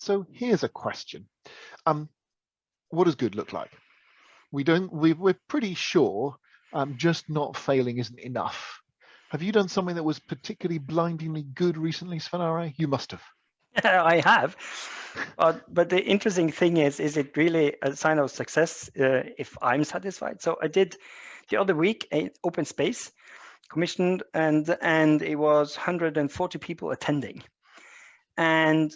So here's a question. What does good look like? We're pretty sure just not failing isn't enough. Have you done something that was particularly blindingly good recently, Sven-Are? You must have. I have. But the interesting thing is it really a sign of success if I'm satisfied? So I did the other week an open space commissioned, and it was 140 people attending. And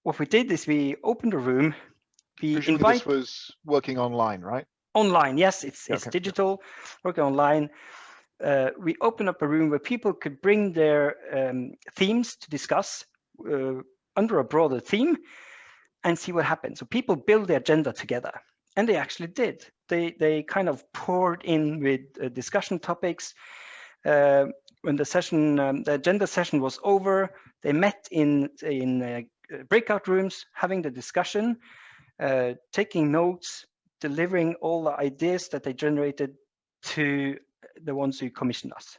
what we did is we opened a room. We Presumably invite this was working online, right? online. Yes, it's Okay. digital, working online. We opened up a room where people could bring their themes to discuss under a broader theme and see what happened. So people build the agenda together, and they actually did. They kind of poured in with discussion topics. When the agenda session was over, they met in breakout rooms, having the discussion, taking notes, delivering all the ideas that they generated to the ones who commissioned us.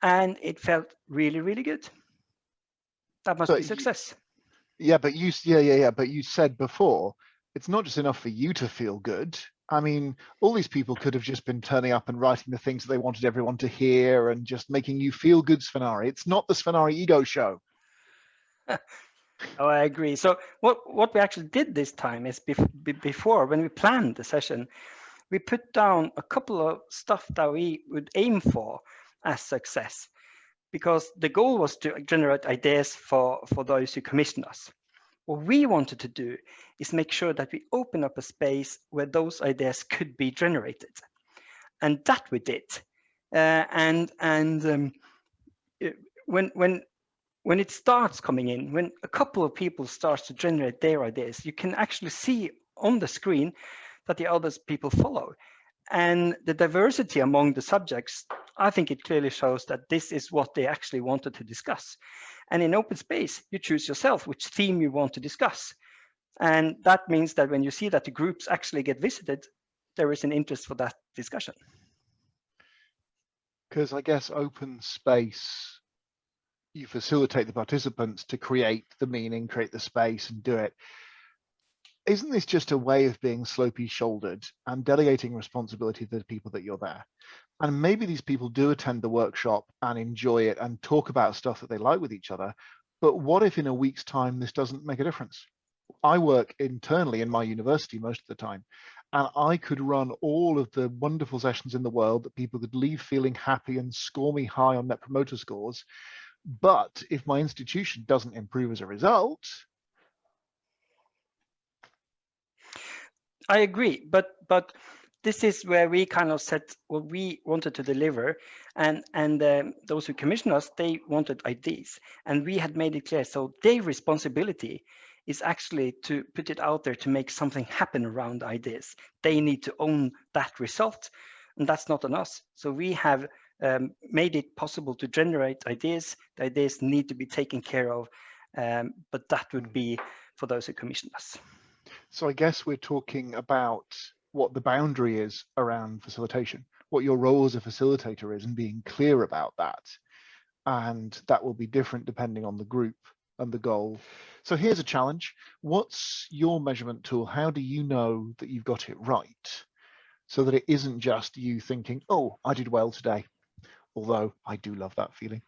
And it felt really, really good. That must be success. But you said before, it's not just enough for you to feel good. I mean, all these people could have just been turning up and writing the things that they wanted everyone to hear and just making you feel good, Sven-Are. It's not the Sven-Are ego show. Oh, I agree. So what we actually did this time is before, when we planned the session, we put down a couple of stuff that we would aim for as success, because the goal was to generate ideas for those who commission us. What we wanted to do is make sure that we open up a space where those ideas could be generated, and that we did. When it starts coming in, when a couple of people start to generate their ideas, you can actually see on the screen that the other people follow. And the diversity among the subjects, I think it clearly shows that this is what they actually wanted to discuss. And in open space, you choose yourself which theme you want to discuss. And that means that when you see that the groups actually get visited, there is an interest for that discussion. Because I guess open space, you facilitate the participants to create the meaning, create the space and do it. Isn't this just a way of being slopey shouldered and delegating responsibility to the people that you're there? And maybe these people do attend the workshop and enjoy it and talk about stuff that they like with each other. But what if in a week's time, this doesn't make a difference? I work internally in my university most of the time, and I could run all of the wonderful sessions in the world that people could leave feeling happy and score me high on Net Promoter Scores. But if my institution doesn't improve as a result, I agree, but this is where we kind of set what we wanted to deliver, and those who commissioned us, they wanted ideas, and we had made it clear. So their responsibility is actually to put it out there to make something happen around ideas. They need to own that result, and that's not on us. So we have made it possible to generate ideas. The ideas need to be taken care of, but that would be for those who commissioned us. So I guess we're talking about what the boundary is around facilitation, what your role as a facilitator is, and being clear about that. And that will be different depending on the group and the goal. So here's a challenge. What's your measurement tool? How do you know that you've got it right? So that it isn't just you thinking, oh, I did well today. Although I do love that feeling.